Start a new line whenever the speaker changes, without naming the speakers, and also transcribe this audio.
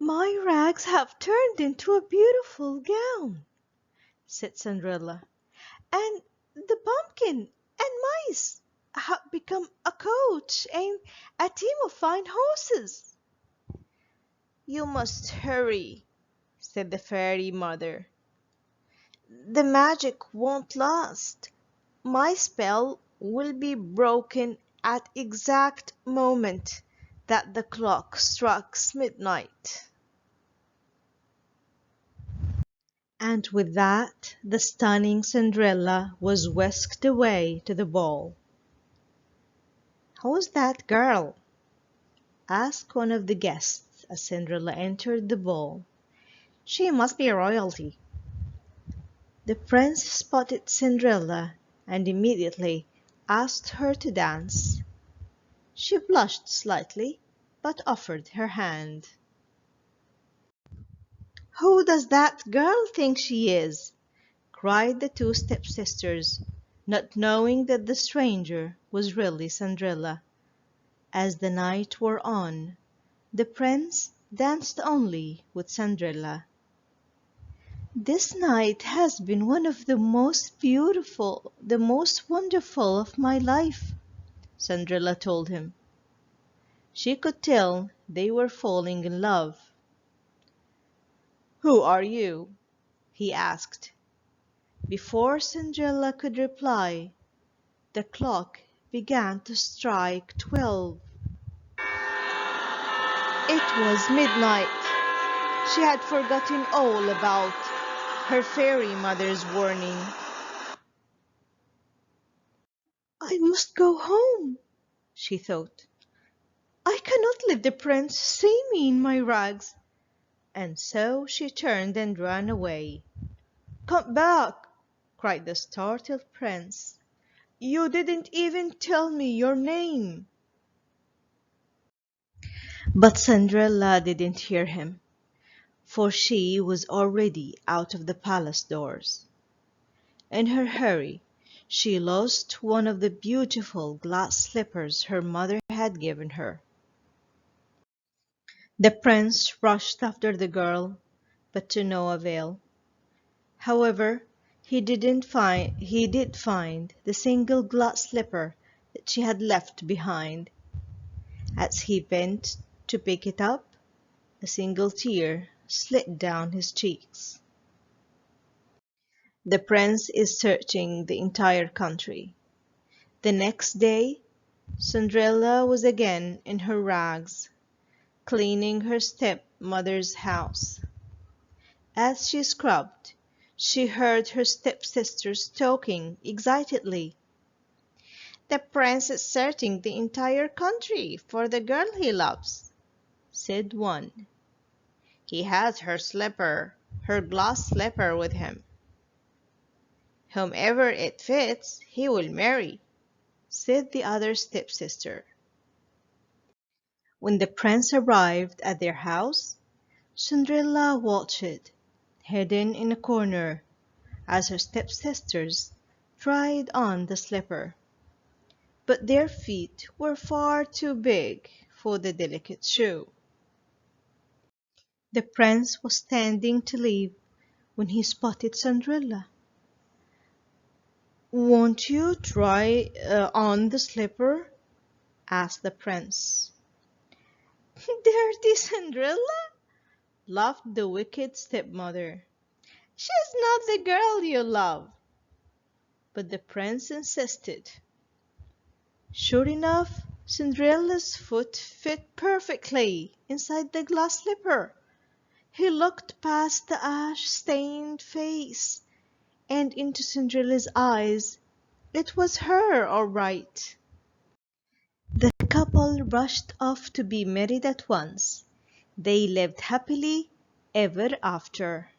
My rags have turned into a beautiful gown, said Cinderella, and the pumpkin and mice have become a coach and a team of fine horses. You must hurry, said the fairy mother. The magic won't last. My spell will be broken at exact moment that the clock strikes midnight. And with that, the stunning Cinderella was whisked away to the ball. "Who's that girl?" asked one of the guests as Cinderella entered the ball. "She must be royalty." The prince spotted Cinderella and immediately asked her to dance. She blushed slightly, but offered her hand. "Who does that girl think she is?" cried the two stepsisters, not knowing that the stranger was really Cinderella. As the night wore on, the prince danced only with Cinderella. "This night has been one of the most beautiful, the most wonderful of my life," Cinderella told him. She could tell they were falling in love. "Who are you?" he asked. Before Cinderella could reply, the clock began to strike 12. It was midnight. She had forgotten all about her fairy mother's warning. "I must go home," she thought. "I cannot let the prince see me in my rags." And so she turned and ran away. "Come back!" cried the startled prince. "You didn't even tell me your name." But Cinderella didn't hear him, for she was already out of the palace doors. In her hurry, she lost one of the beautiful glass slippers her mother had given her. The prince rushed after the girl, but to no avail. However, he did find the single glass slipper that she had left behind. As he bent to pick it up, a single tear slid down his cheeks. The prince is searching the entire country. The next day, Cinderella was again in her rags, cleaning her stepmother's house. As she scrubbed, she heard her stepsisters talking excitedly. "The prince is searching the entire country for the girl he loves," said one. "He has her glass slipper with him. Whomever it fits, he will marry," said the other stepsister. When the prince arrived at their house, Cinderella watched, hidden in a corner, as her stepsisters tried on the slipper. But their feet were far too big for the delicate shoe. The prince was standing to leave when he spotted Cinderella. "Won't you try on the slipper?" asked the prince. "Dirty Cinderella!" laughed the wicked stepmother. "She's not the girl you love." But the prince insisted. Sure enough, Cinderella's foot fit perfectly inside the glass slipper. He looked past the ash-stained face and into Cinderella's eyes. It was her, all right. The couple rushed off to be married at once. They lived happily ever after.